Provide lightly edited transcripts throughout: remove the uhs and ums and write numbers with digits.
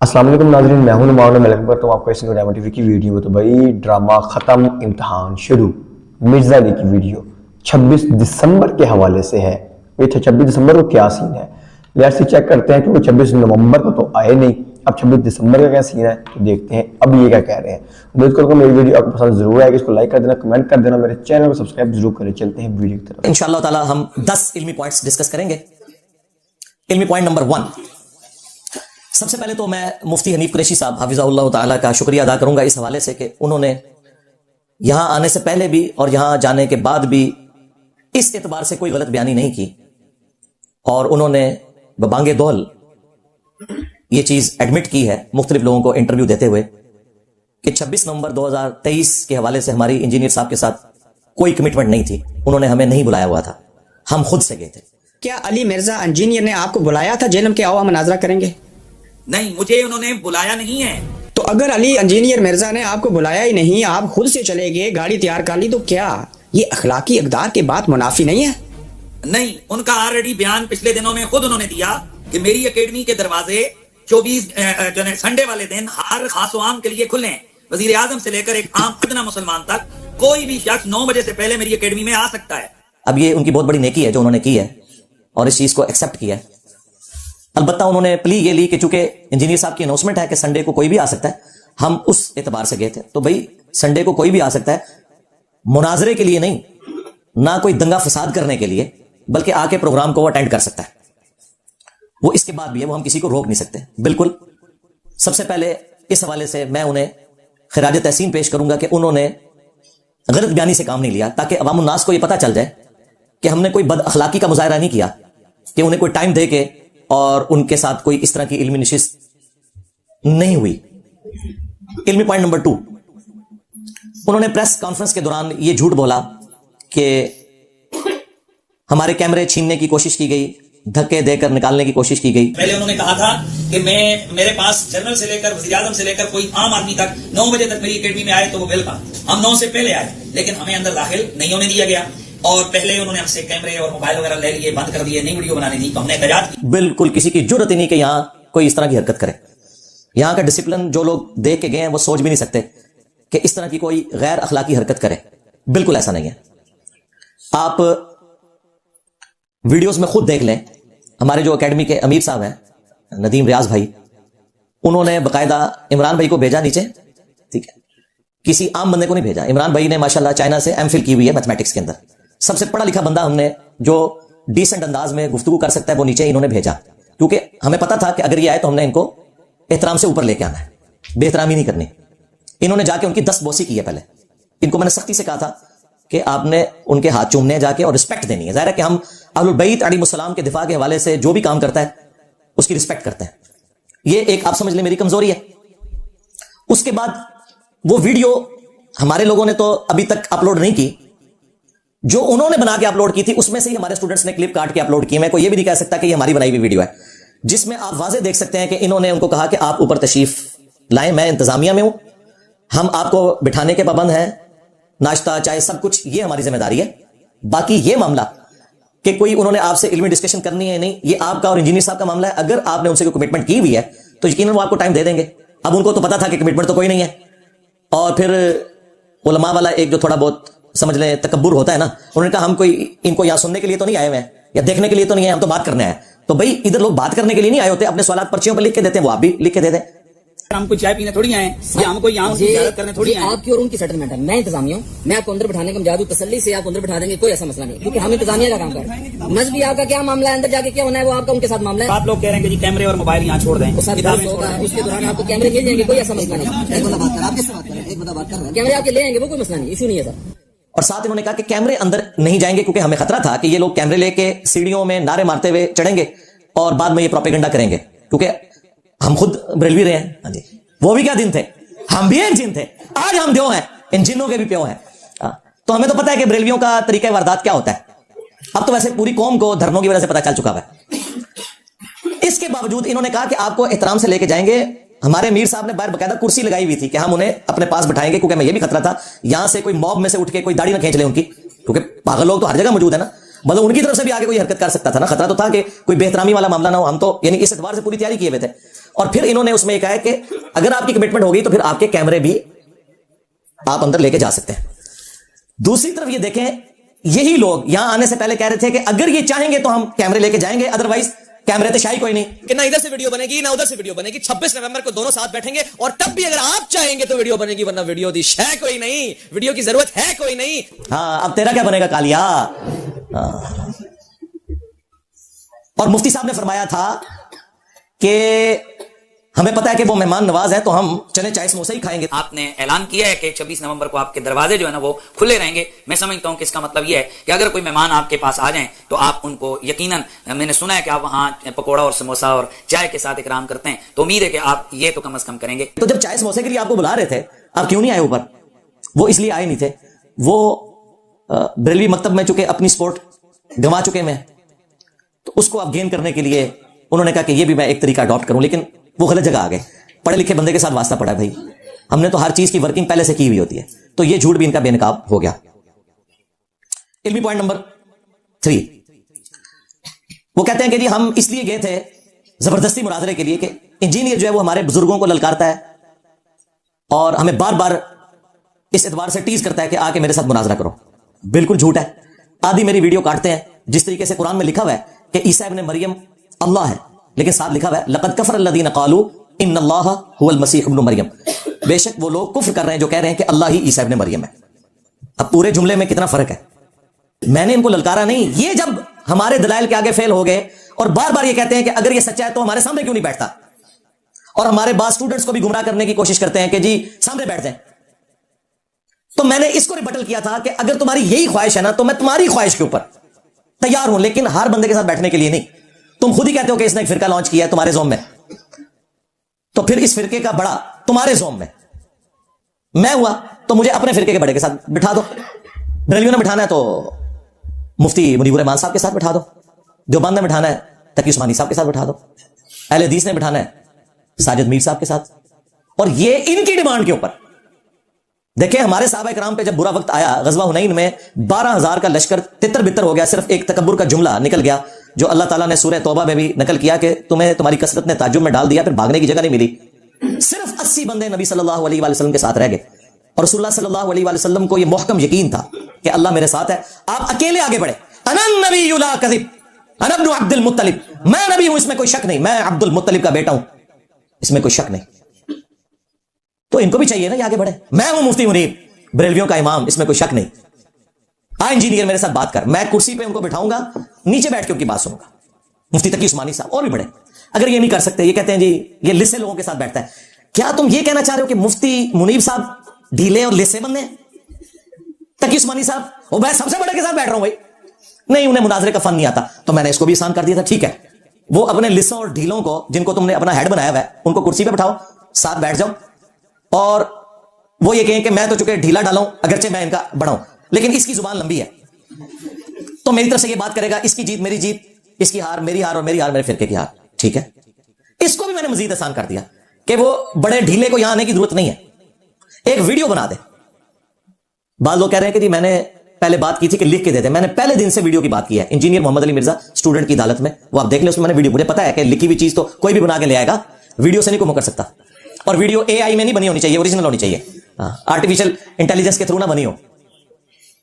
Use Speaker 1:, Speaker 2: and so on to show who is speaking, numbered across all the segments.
Speaker 1: अस्सलाम वालेकुम नाज़रीन, मैं हूं नुमान, मैं वेलकम करता हूं आपको इस ड्रामा टीवी की वीडियो में। तो भाई ड्रामा ख़त्म इम्तहान शुरू, मिर्ज़ा अली की वीडियो 26 दिसंबर के हवाले से है। ये 26 दिसंबर को क्या सीन है, लेट्स सी चेक करते हैं, क्योंकि 26 नवंबर को तो आए नहीं, अब 26 दिसंबर का क्या सीन है तो देखते हैं अब ये क्या कह रहे हैं। उम्मीद करूँगा मेरी वीडियो आपको पसंद जरूर आएगी, इसको लाइक कर देना, कमेंट कर देना, मेरे चैनल को सब्सक्राइब जरूर करें। चलते हैं वीडियो की तरफ।
Speaker 2: इंशाअल्लाह ताला हम 10 इल्मी पॉइंट्स डिस्कस करेंगे। इल्मी पॉइंट नंबर 1, सबसे पहले तो मैं मुफ्ती हनीफ कुरैशी साहब हाफिज़हुल्लाह ताला का शुक्रिया अदा करूंगा इस हवाले से कि उन्होंने यहां आने से पहले भी और यहां जाने के बाद भी इस एतबार से कोई गलत बयानी नहीं की, और उन्होंने बबांगे दौल ये चीज एडमिट की है मुख्तलिफ लोगों को इंटरव्यू देते हुए कि 26 नवंबर 2023 के हवाले से हमारी इंजीनियर साहब के साथ कोई कमिटमेंट नहीं थी, उन्होंने हमें नहीं बुलाया हुआ था, हम खुद से गए थे।
Speaker 3: क्या अली मिर्जा इंजीनियर ने आपको बुलाया था जेलम के आओ मुनाजरा करेंगे?
Speaker 4: नहीं, मुझे उन्होंने बुलाया नहीं है।
Speaker 3: तो अगर अली इंजीनियर मिर्जा ने आपको बुलाया ही नहीं, आप खुद से चले गए, गाड़ी तैयार कर ली, तो क्या ये अखलाकी इक़दार के बात मुनाफी नहीं है?
Speaker 4: नहीं, उनका ऑलरेडी बयान पिछले दिनों में खुद उन्होंने दिया कि मेरी एकेडमी के दरवाजे 24 जो है संडे वाले दिन हर खास आम के लिए खुले हैं। वजीर आजम से लेकर एक आम अदना मुसलमान तक कोई भी शख्स 9 बजे से पहले मेरी एकेडमी में आ सकता है।
Speaker 2: अब ये उनकी बहुत बड़ी नेकी है जो उन्होंने की है और इस चीज को एक्सेप्ट किया है। अलबत्ता उन्होंने प्ली ये ली कि चूंकि इंजीनियर साहब की अनाउंसमेंट है कि संडे को कोई भी आ सकता है, हम उस एतबार से गए थे। तो भाई संडे को कोई भी आ सकता है, मुनाजरे के लिए नहीं, ना कोई दंगा फसाद करने के लिए, बल्कि आके प्रोग्राम को अटेंड कर सकता है। वो इसके बाद भी है, वो हम किसी को रोक नहीं सकते। बिल्कुल, सबसे पहले इस हवाले से मैं उन्हें खिराज तहसीन पेश करूंगा कि उन्होंने गलत बयानी से काम नहीं लिया, ताकि अवाम उन्नास को यह पता चल जाए कि हमने कोई बद अखलाकी का मुजाहरा नहीं किया, कि उन्हें कोई टाइम दे के और उनके साथ कोई इस तरह की इल्मी नशिस्त नहीं हुई। इल्मी पॉइंट नंबर 2, उन्होंने प्रेस कॉन्फ्रेंस के दौरान ये झूठ बोला कि हमारे कैमरे छीनने की कोशिश की गई, धक्के देकर निकालने की कोशिश की गई।
Speaker 4: पहले उन्होंने कहा था कि मेरे पास जनरल से लेकर वज़ीर आज़म से लेकर कोई आम आदमी तक 9 बजे तक मेरी एकेडमी में आए तो वो वेलकम। हम 9 से पहले आए, लेकिन हमें अंदर दाखिल नहीं होने दिया गया, और पहले उन्होंने हमसे कैमरे और मोबाइल वगैरह ले लिए, बंद कर दिए, नई वीडियो बनाने दी, तो हमने एहतजाज की।
Speaker 2: बिल्कुल किसी की जुर्रत ही नहीं कि यहां कोई इस तरह की हरकत करे। यहां का डिसिप्लिन जो लोग देख के गए हैं वो सोच भी नहीं सकते कि इस तरह की कोई गैर अखलाकी हरकत करे। बिल्कुल ऐसा नहीं है। आप वीडियोस में खुद देख लें, हमारे जो एकेडमी के अमीर साहब हैं नदीम रियाज भाई, उन्होंने बाकायदा इमरान भाई को भेजा नीचे, ठीक है, किसी आम बंदे को नहीं भेजा। इमरान भाई ने माशाल्लाह चाइना से एमफिल की हुई है मैथमेटिक्स के अंदर, सबसे पढ़ा लिखा बंदा हमने जो डिसेंट अंदाज में गुफ्तगू कर सकता है वो नीचे इन्होंने भेजा, क्योंकि हमें पता था कि अगर ये आए तो हमने इनको एहतराम से ऊपर लेके आना है, बेहतरामी नहीं करनी। इन्होंने जाके उनकी 10 बोसी की है। पहले इनको मैंने सख्ती से कहा था कि आपने उनके हाथ चूमने जाके और रिस्पेक्ट देनी है। जाहिर है कि हम अहलुल बैत अलैहिमुस्सलाम के दिफा के हवाले से जो भी काम करता है उसकी रिस्पेक्ट करते हैं। ये एक आप समझ लें मेरी कमजोरी है। उसके बाद वो वीडियो हमारे लोगों ने तो अभी तक अपलोड नहीं की, जो उन्होंने बना के अपलोड की थी उसमें से ही हमारे स्टूडेंट्स ने क्लिप काट के अपलोड की। मैं कोई ये भी नहीं कह सकता कि ये हमारी बनाई हुई वीडियो है, जिसमें आप वाज़े देख सकते हैं कि इन्होंने उनको कहा कि आप ऊपर तशरीफ लाएं, मैं इंतजामिया में हूं, हम आपको बिठाने के पाबंद हैं, नाश्ता चाय सब कुछ ये हमारी जिम्मेदारी है। बाकी ये मामला कि कोई उन्होंने आपसे इल्मी डिस्कशन करनी है नहीं, ये आपका और इंजीनियर साहब का मामला है। अगर आपने उनसे कोई कमिटमेंट की हुई है तो यकीनन वो आपको टाइम दे देंगे। अब उनको तो पता था कि कमिटमेंट तो कोई नहीं है, और फिर उलमा वाला एक जो थोड़ा बहुत समझ लें तकब्बुर होता है ना, उन्होंने कहा हम कोई इनको यहां सुनने के लिए तो नहीं आए हुए हैं या देखने के लिए तो नहीं है, हम तो बात करने आए। तो भाई इधर लोग बात करने के लिए नहीं आए होते, अपने सवालात पर्चियों पर लिख के देते हैं, वो आप भी लिख के दे दें।
Speaker 4: हमको चाय पीने थोड़ी आए या हमको यहाँ ज़ियारत करने थोड़ी आए।
Speaker 5: आपकी और उनकी सेटलमेंट है, मैं इंतजामिया हूँ, मैं आपको अंदर बिठाने का मजादू तसल्ली से आपको अंदर बिठा देंगे, कोई ऐसा मसला नहीं, क्योंकि हम इंतजामिया का काम कर रहे हैं। मजहबी आपका क्या मामला है, अंदर जाके क्या होना है वो आपका उनके साथ मामला है।
Speaker 4: आप लोग कह रहे हैं कि जी कैमरे और मोबाइल यहाँ छोड़ दें,
Speaker 5: उसके दौरान आपको कैमरे मिल जाएंगे, कोई ऐसा मसला नहीं। कैमरे आपके ले आएंगे, वो कोई मसला नहीं, इशू नहीं है सर।
Speaker 2: और साथ इन्होंने कहा कि कैमरे अंदर नहीं जाएंगे क्योंकि हमें खतरा था कि ये लोग कैमरे लेके सीढ़ियों में नारे मारते हुए चढ़ेंगे और बाद में ये प्रोपेगेंडा करेंगे, क्योंकि हम खुद बरेलवी रहे हैं। हाँ जी, वो भी क्या दिन थे, हम भी एक जिन थे, आज हम दो हैं, इन जिन्नों के भी प्यो हैं। तो हमें तो पता है कि बरेलवियों का तरीका वारदात क्या होता है। अब तो वैसे पूरी कौम को धर्मों की वजह से पता चल चुका है। इसके बावजूद इन्होंने कहा कि आपको एहतराम से लेके जाएंगे। हमारे मीर साहब ने बाहर बकायदा कुर्सी लगाई हुई थी कि हम उन्हें अपने पास बिठाएंगे, क्योंकि हमें यह भी खतरा था यहां से कोई मॉब में से उठ के कोई दाढ़ी ना खींच ले उनकी, क्योंकि पागल लोग तो हर जगह मौजूद है ना। मतलब उनकी तरफ से भी आगे कोई हरकत कर सकता था ना, खतरा तो था कि कोई बेहतरामी वाला मामला ना हो। हम तो यानी इस एतबार से पूरी तैयारी किए हुए थे। और फिर इन्होंने उसमें कहा है कि अगर आपकी कमिटमेंट हो गई तो फिर आपके कैमरे भी आप अंदर लेके जा सकते हैं। दूसरी तरफ ये देखें, यही लोग यहां आने से पहले कह रहे थे कि अगर ये चाहेंगे तो हम कैमरे लेके जाएंगे, अदरवाइज कैमरे तो शाही कोई नहीं कि ना इधर से वीडियो बनेगी ना उधर से वीडियो बनेगी। 26 नवंबर को दोनों साथ बैठेंगे और तब भी अगर आप चाहेंगे तो वीडियो बनेगी, वरना वीडियो दी शय कोई नहीं, वीडियो की जरूरत है कोई नहीं। हाँ, अब तेरा क्या बनेगा कालिया। हाँ। और मुफ्ती साहब ने फरमाया था कि हमें पता है कि वो मेहमान नवाज है तो हम चने चाय समोसे ही खाएंगे।
Speaker 4: आपने ऐलान किया है कि 26 नवंबर को आपके दरवाजे जो है ना वो खुले रहेंगे। मैं समझता हूं कि इसका मतलब यह है कि अगर कोई मेहमान आपके पास आ जाएं तो आप उनको यकीनन, मैंने सुना है कि आप वहां पकौड़ा और समोसा और चाय के साथ इकराम करते हैं, तो उम्मीद है कि आप ये तो कम से कम करेंगे।
Speaker 2: तो जब चाय समोसे के लिए आपको बुला रहे थे, आप क्यों नहीं आए ऊपर? वो इसलिए आए नहीं थे, वो बरेलवी मकतब में चुके अपनी स्पोर्ट गंवा चुके में, तो उसको आप गेन करने के लिए उन्होंने कहा कि ये भी मैं एक तरीका अडॉप्ट करूं, लेकिन वो गलत जगह आ गए। पढ़े लिखे बंदे के साथ वास्ता पड़ा है भाई, हमने तो हर चीज की वर्किंग पहले से की हुई होती है, तो ये झूठ भी इनका बेनकाब हो गया। इल्मी पॉइंट नंबर 3, वो कहते हैं कि जी हम इसलिए गए थे जबरदस्ती मुनाजरे के लिए कि इंजीनियर जो है वो हमारे बुजुर्गों को ललकारता है और हमें बार बार इस एतबार से टीज करता है कि आके मेरे साथ मुनाजरा करो। बिल्कुल झूठ है। आधी मेरी वीडियो काटते हैं, जिस तरीके से कुरान में लिखा हुआ है कि ईसा इब्न मरियम अल्लाह है, लेकिन साथ लिखा हुआ है लक़द कफ़र अल्लज़ीना क़ालू इन्नल्लाह हुवल मसीह इब्न मरियम। बेशक वो लोग कुफ्र कर रहे हैं जो कह रहे हैं कि अल्लाह ही ईसा इब्न मरियम है। अब पूरे जुमले में कितना फर्क है। मैंने इनको ललकारा नहीं, ये जब हमारे दलाइल के आगे फेल हो गए और बार बार ये कहते हैं कि अगर ये सच्चा है तो हमारे सामने क्यों नहीं बैठता, और हमारे बाद स्टूडेंट्स को भी गुमराह करने की कोशिश करते हैं कि जी सामने बैठ जाएं। तो मैंने इसको रिबटल किया था कि अगर तुम्हारी यही ख्वाहिश है ना तो मैं तुम्हारी ख्वाहिश के ऊपर तैयार हूं, लेकिन हर बंदे के साथ बैठने के लिए नहीं। तुम खुद ही कहते हो कि इसने एक फिरका लॉन्च किया है तुम्हारे जोम में, तो फिर इस फिरके का बड़ा तुम्हारे जोम में मैं हुआ, तो मुझे अपने फिरके के बड़े के साथ बिठा दो। बरेलवियों ने बिठाना है तो मुफ्ती मुनीबुर रहमान साहब के साथ बिठा दो, देवबंद ने बिठाना है तकी उस्मानी साहब के साथ बिठा दो, अहले हदीस ने बिठाना है साजिद मीर साहब के साथ। और ये इनकी डिमांड के ऊपर देखिए, हमारे साहबा इकराम पे जब बुरा वक्त आया, गजवा हुनैन में 12,000 का लश्कर तितर बितर हो गया, सिर्फ एक तकब्बुर का जुमला निकल गया जो अल्लाह ताला ने सूरह तौबा में भी नकल किया कि तुम्हें तुम्हारी कसरत ने ताज्जुब में डाल दिया, फिर भागने की जगह नहीं मिली। सिर्फ 80 बंदे नबी सल्लल्लाहु अलैहि वसल्लम के साथ रह गए और रसूलुल्लाह सल्लल्लाहु अलैहि वसल्लम को यह मुहकम यकीन था कि अल्लाह मेरे साथ है। आप अकेले आगे बढ़े, अनन नबी ला कज़िब अना इब्न अब्दुल मुत्तलिब, मैं नबी हूं इसमें कोई शक नहीं, मैं अब्दुल मुत्तलिब का बेटा हूं इसमें कोई शक नहीं। तो इनको भी चाहिए ना ये आगे बढ़े। मैं हूं मुफ्ती मुनीब बरेलवियों का इमाम, इसमें कोई शक नहीं। आ इंजीनियर मेरे साथ बात कर, मैं कुर्सी पे उनको बिठाऊंगा, नीचे बैठ के उनकी बात सुनूंगा। मुफ्ती तकी उस्मानी साहब और भी बड़े, अगर ये नहीं कर सकते, ये कहते हैं जी ये लिस्से लोगों के साथ बैठता है, क्या तुम ये कहना चाह रहे हो कि मुफ्ती मुनीब साहब ढीले और लिस्से बंदे हैं? तकी उस्मानी साहब वो मैं सबसे बड़े के साथ बैठ रहा हूं भाई, नहीं उन्हें मुनाजरे का फन नहीं आता, तो मैंने इसको भी आसान कर दिया था। ठीक है, वो अपने लिस्सों और ढीलों को जिनको तुमने अपना हेड बनाया हुआ है उनको कुर्सी पे बिठाओ, साथ बैठ जाओ, और वो ये कहें कि मैं तो चुके ढीला डाला हूं अगरचे मैं इनका बड़ा हूं, लेकिन इसकी जुबान लंबी है तो मेरी तरफ से ये बात करेगा, इसकी जीत मेरी जीत, इसकी हार मेरी हार और मेरी हार मेरे फिरके की हार। ठीक है, इसको भी मैंने मजीद आसान कर दिया कि वो बड़े ढीले को यहां आने की जरूरत नहीं है, एक वीडियो बना दे। बाद लोग कह रहे हैं कि जी मैंने पहले बात की थी कि लिख के दे दे, मैंने पहले दिन से वीडियो की बात की है। इंजीनियर मोहम्मद अली मिर्जा स्टूडेंट की अदालत में, वो आप देख ले, उसमें मैंने वीडियो, मुझे पता है कि लिखी हुई चीज तो कोई भी बना के ले आएगा, वीडियो से नहीं कोई कर सकता, और वीडियो AI में नहीं बनी होनी चाहिए, ओरिजिनल होनी चाहिए, आर्टिफिशियल इंटेलिजेंस के थ्रू ना बनी हो।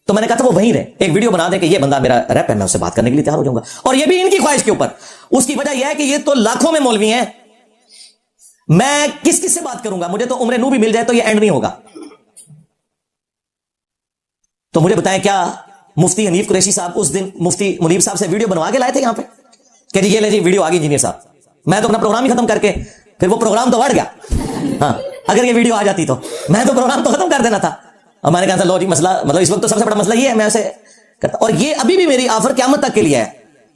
Speaker 2: तो मैंने कहा था वो वहीं रहे, एक वीडियो बना दे कि ये बंदा मेरा रैप है, मैं उससे बात करने के लिए तैयार हो जाऊंगा, और ये भी इनकी ख्वाहिश के ऊपर। उसकी वजह यह है कि ये तो लाखों में मौलवी हैं, मैं किस किस से बात करूंगा, मुझे तो उम्र नू भी मिल जाए तो ये एंड नहीं होगा। तो मुझे बताएं, क्या मुफ्ती हनीफ कुरैशी साहब उस दिन मुफ्ती मुनीब साहब से वीडियो बनवा के लाए थे यहां पे कि ये ले जी वीडियो आ गई इंजीनियर साहब? मैं तो अपना प्रोग्राम ही खत्म करके, फिर वो प्रोग्राम तो बढ़ गया। हाँ, अगर ये वीडियो आ जाती तो मैं तो प्रोग्राम तो खत्म कर देना था। और मैंने कहा था लो जी मसला, मतलब इस वक्त तो सबसे बड़ा मसला ये है, मैं उसे करता, और ये अभी भी मेरी ऑफर क़यामत तक के लिए है।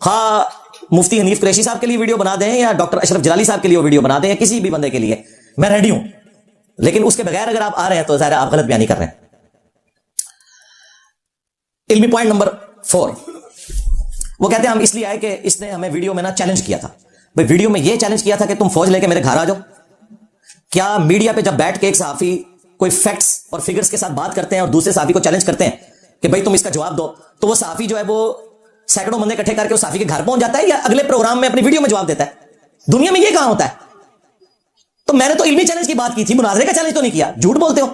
Speaker 2: हाँ, मुफ्ती हनीफ कुरैशी साहब के लिए वीडियो बना दें या डॉक्टर अशरफ जलाली साहब के लिए वीडियो बना दें या किसी भी बंदे के लिए, मैं रेडी हूं, लेकिन उसके बगैर अगर आप आ रहे हैं तो ज़ाहिर आप गलत बयानी कर रहे हैं। इल्मी पॉइंट नंबर 4, वो कहते हैं हम इसलिए आए कि इसने हमें वीडियो में ना चैलेंज किया था। भाई वीडियो में ये चैलेंज किया था कि तुम फौज लेके मेरे घर आ जाओ। क्या मीडिया पे जब बैठ के एक सहाफी कोई फैक्ट्स और फिगर्स के साथ बात करते हैं और दूसरे सहाफी को चैलेंज करते हैं कि भाई तुम इसका जवाब दो, तो वो सहाफी जो है वो सैकड़ों बंदे इकट्ठे करके उस साफी के घर पहुंच जाता है या अगले प्रोग्राम में अपनी वीडियो में जवाब देता है? दुनिया में ये कहां होता है? तो मैंने तो इल्मी चैलेंज की बात की थी, मुनाजरे का चैलेंज तो नहीं किया। झूठ बोलते हो।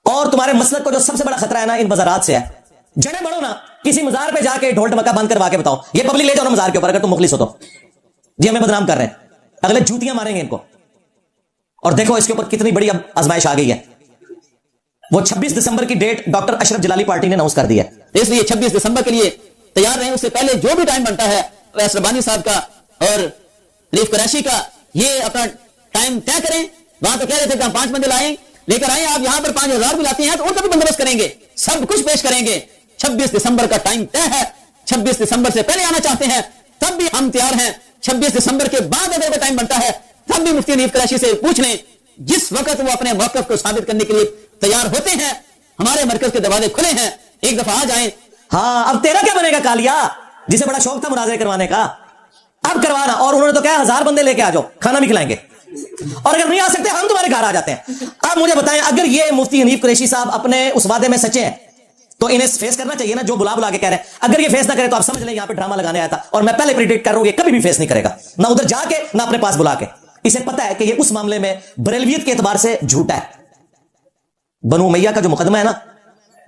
Speaker 2: और तुम्हारे मसलक को जो सबसे बड़ा खतरा है ना, इन मज़ारात से है। जने बढ़ो ना, किसी मजार पे जाके ढोल ढमक्का बंद करवा के बताओ, ये पब्लिक ले जाओ ना मजार के ऊपर, अगर तुम मुखलिस हो तो। जी हमें बदनाम कर रहे हैं, अगले जूतियां मारेंगे इनको। और देखो इसके ऊपर कितनी बड़ी अब आजमाइश आ गई है। वो 26 दिसंबर की डेट डॉक्टर अशरफ जलाली पार्टी ने अनाउंस कर दी है,
Speaker 6: इसलिए 26 दिसंबर के लिए तैयार रहें। उससे पहले जो भी टाइम बनता है वैस रबानी साहब का और रीफ कुरैशी का, ये अपना टाइम तय करें। वहां तो कह रहे थे कि हम 5 बंदे लाएं, लेकर आए। आप यहां पर 5000 भी लाते हैं तो उनका भी बंदोबस्त करेंगे, सब कुछ पेश करेंगे। 26 दिसंबर का टाइम तय है। 26 दिसंबर से पहले आना चाहते हैं तब भी हम तैयार हैं। 26 दिसंबर के बाद अगर टाइम बनता है तब भी मुफ्ती रीफ कुरैशी से पूछ लें। जिस वक्त वो अपने मौक़िफ़ को साबित करने के लिए तैयार होते हैं, हमारे मरकज के दरवाजे खुले हैं, एक दफा आ जाएं।
Speaker 2: हाँ, अब तेरा क्या बनेगा कालिया, जिसे बड़ा शौक था मुनाजरे करवाने का, अब करवाना। और उन्होंने तो कहा 1000 बंदे लेके आ जाओ, खाना भी खिलाएंगे, और अगर नहीं आ सकते हम तुम्हारे घर आ जाते हैं। अब मुझे बताएं, अगर ये मुफ्ती हनीफ कुरैशी साहब अपने उस वादे में सच्चे हैं तो इन्हें फेस करना चाहिए ना, जो बुला बुला के कह रहे हैं। अगर ये फेस ना करे तो आप समझ लें यहां पे ड्रामा लगाने आया था। और मैं पहले प्रेडिक्ट कर रहा हूं ये कभी भी फेस नहीं करेगा, ना उधर जाके ना अपने पास बुला के। इसे पता है कि ये उस मामले में बरेलवियत के एतबार से झूठा है। बनु उमैया का जो मुकदमा है ना